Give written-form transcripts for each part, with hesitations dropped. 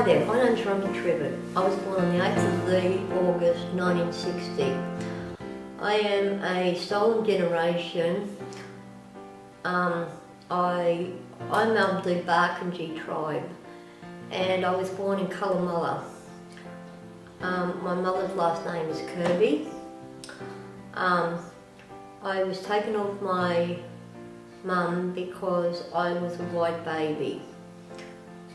there, my name's Rhonda Trevor. I was born on the 8th of August 1960. I am a stolen generation. I'm of the Bogga tribe, and I was born in Colomulla. My mother's last name is Kirby. I was taken off my mum because I was a white baby.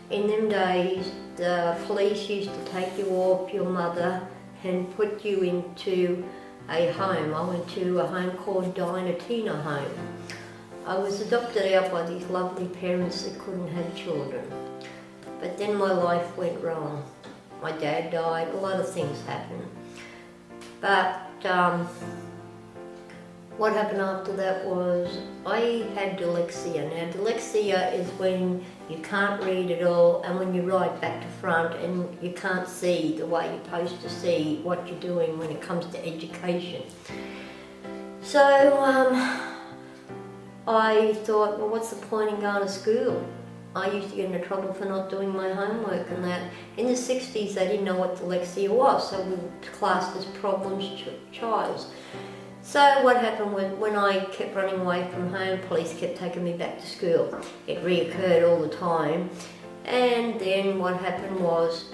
In them days, the police used to take you off your mother and put you into a home. I went to a home called Tina Home. I was adopted out by these lovely parents that couldn't have children. But then my life went wrong. My dad died, a lot of things happened. But what happened after that was I had dyslexia. Now dyslexia is when you can't read at all, and when you write back to front and you can't see the way you're supposed to see what you're doing when it comes to education. So I thought, well, what's the point in going to school? I used to get into trouble for not doing my homework and that. In the 60s they didn't know what dyslexia was, so we were classed as problems childs. So what happened was, when I kept running away from home, police kept taking me back to school. It reoccurred all the time. And then what happened was,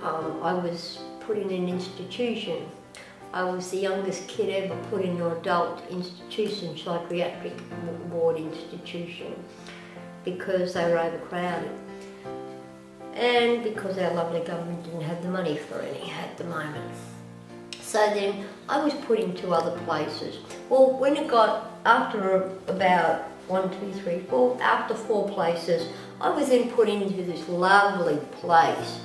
I was put in an institution. I was the youngest kid ever put in an adult institution, psychiatric ward institution, because they were overcrowded. And because our lovely government didn't have the money for any at the moment. So then I was put into other places. Well, when it got, after about 1, 2, 3, 4, after 4 places, I was then put into this lovely place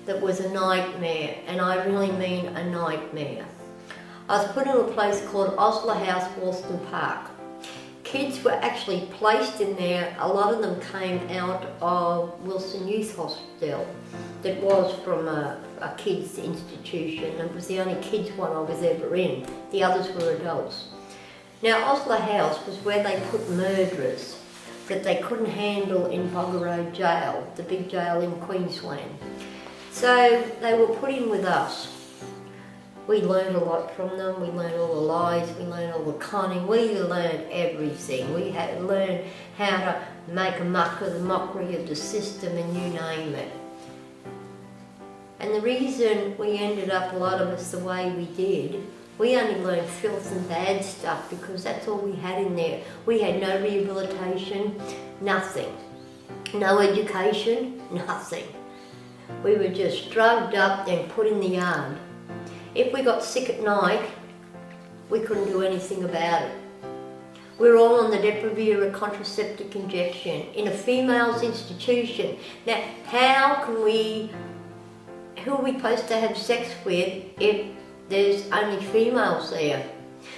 that was a nightmare, and I really mean a nightmare. I was put in a place called Osler House, Wollston Park. Kids were actually placed in there. A lot of them came out of Wilson Youth Hospital that was from a kids institution. It was the only kids one I was ever in. The others were adults. Now Osler House was where they put murderers that they couldn't handle in Bogga Road Jail, the big jail in Queensland. So they were put in with us. We learned a lot from them. We learned all the lies, we learned all the conning, we learned everything. We had learned how to make a mockery of the system, and you name it. And the reason we ended up, a lot of us, the way we did, we only learned filth and bad stuff because that's all we had in there. We had no rehabilitation, nothing. No education, nothing. We were just drugged up and put in the yard. If we got sick at night, we couldn't do anything about it. We were all on the Depo-Provera contraceptive injection in a female's institution. Now, who are we supposed to have sex with if there's only females there?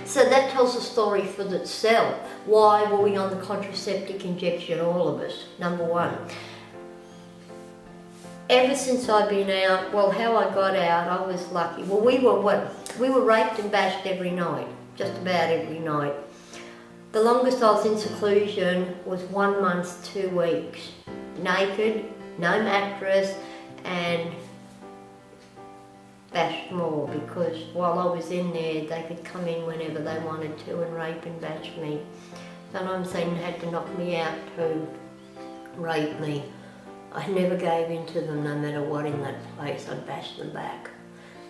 So that tells a story for itself. Why were we on the contraceptive injection, all of us, number one? Ever since I've been out, well, how I got out, I was lucky. Well, we were raped and bashed every night, just about every night. The longest I was in seclusion was 1 month, 2 weeks. Naked, no mattress, and bashed more, because while I was in there, they could come in whenever they wanted to and rape and bash me. Sometimes they had to knock me out to rape me. I never gave in to them, no matter what, in that place. I'd bash them back.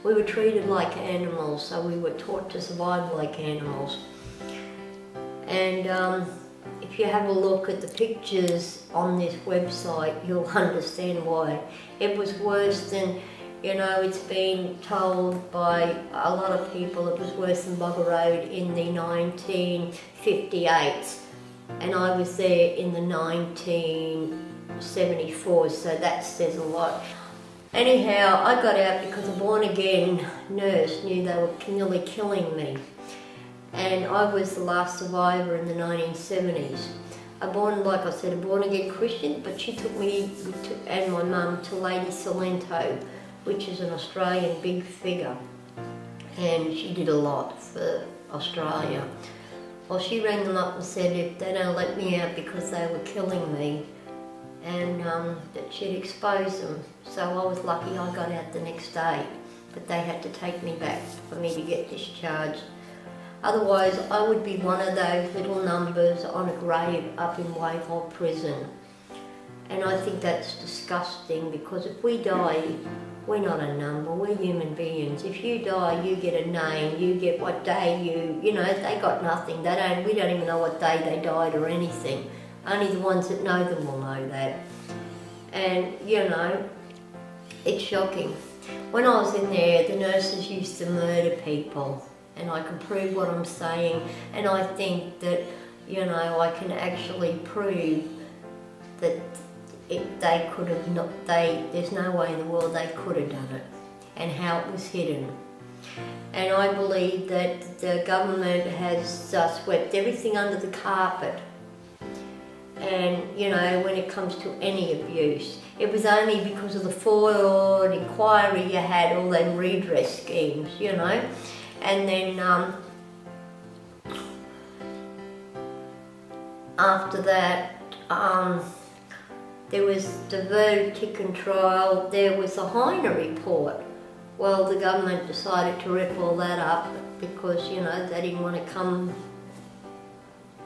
We were treated like animals, so we were taught to survive like animals. And if you have a look at the pictures on this website, you'll understand why. It was worse than, you know, it's been told by a lot of people, it was worse than Bogga Road in the 1958. And I was there in the 1974, so that says a lot. Anyhow, I got out because a born-again nurse knew they were nearly killing me. And I was the last survivor in the 1970s. Like I said, a born-again Christian, but she took me and my mum to Lady Salento, which is an Australian big figure. And she did a lot for Australia. Well, she rang them up and said if they don't let me out because they were killing me, and that she'd exposed them. So I was lucky I got out the next day, but they had to take me back for me to get discharged. Otherwise, I would be one of those little numbers on a grave up in Wakeup prison. And I think that's disgusting, because if we die, we're not a number, we're human beings. If you die, you get a name, you get what day you know, they got nothing. We don't even know what day they died or anything. Only the ones that know them will know that. And, you know, it's shocking. When I was in there, the nurses used to murder people, and I can prove what I'm saying, and I think that, you know, I can actually prove that they could have not, there's no way in the world they could have done it, and how it was hidden. And I believe that the government has swept everything under the carpet. And, you know, when it comes to any abuse, it was only because of the forward inquiry you had all them redress schemes, you know. And then after that, there was the verdict trial, there was the Heiner report. Well, the government decided to rip all that up because, you know, they didn't want to come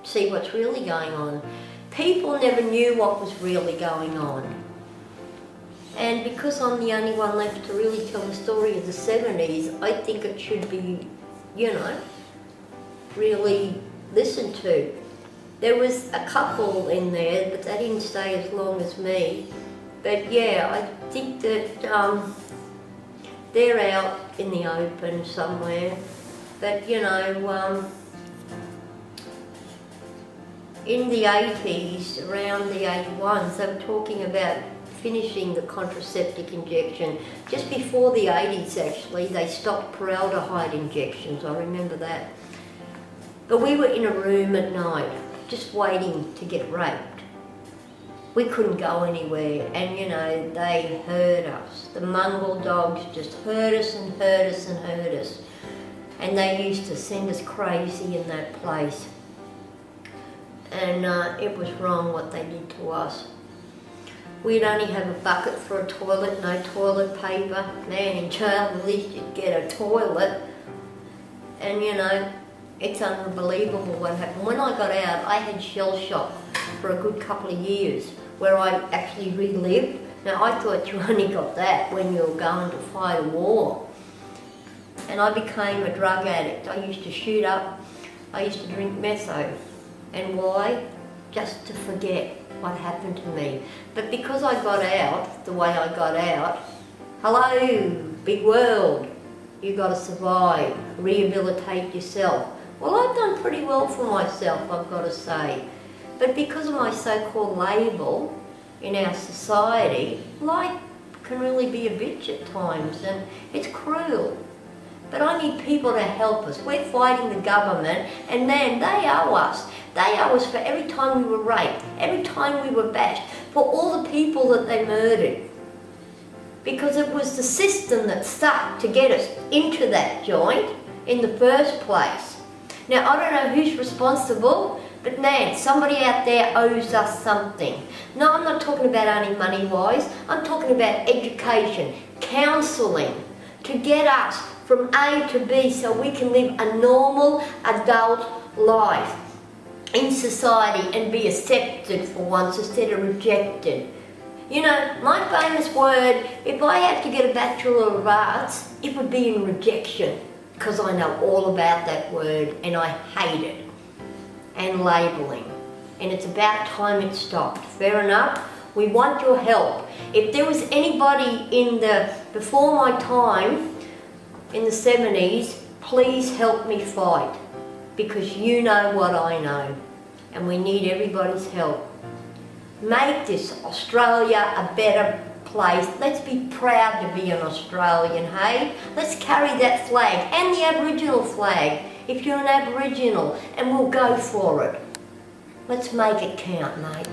see what's really going on. People never knew what was really going on. And because I'm the only one left to really tell the story of the 70s, I think it should be, you know, really listened to. There was a couple in there, but they didn't stay as long as me. But yeah, I think that they're out in the open somewhere. But you know, in the 80s, around the 81s, they were talking about finishing the contraceptive injection. Just before the 80s actually, they stopped formaldehyde injections, I remember that. But we were in a room at night, just waiting to get raped. We couldn't go anywhere, and you know, they hurt us. The mongrel dogs just hurt us and hurt us and hurt us. And they used to send us crazy in that place. And it was wrong what they did to us. We'd only have a bucket for a toilet, no toilet paper. Man, in jail at least you'd get a toilet. And you know, it's unbelievable what happened. When I got out, I had shell shock for a good couple of years, where I actually relived. Now I thought you only got that when you were going to fight a war. And I became a drug addict. I used to shoot up, I used to drink metho. And why? Just to forget what happened to me. But because I got out the way I got out, hello, big world, you got to survive, rehabilitate yourself. Well, I've done pretty well for myself, I've got to say. But because of my so-called label in our society, life can really be a bitch at times, and it's cruel. But I need people to help us. We're fighting the government, and man, they owe us. They owe us for every time we were raped, every time we were bashed, for all the people that they murdered. Because it was the system that stuck to get us into that joint in the first place. Now, I don't know who's responsible, but man, somebody out there owes us something. No, I'm not talking about only money-wise. I'm talking about education, counselling, to get us from A to B so we can live a normal adult life in society and be accepted for once instead of rejected. You know, my famous word, if I had to get a Bachelor of Arts, it would be in rejection, because I know all about that word and I hate it. And labelling. And it's about time it stopped. Fair enough? We want your help. If there was anybody before my time, in the 70s, please help me fight. Because you know what I know. And we need everybody's help. Make this Australia a better place. Let's be proud to be an Australian, hey? Let's carry that flag, and the Aboriginal flag, if you're an Aboriginal, and we'll go for it. Let's make it count, mate.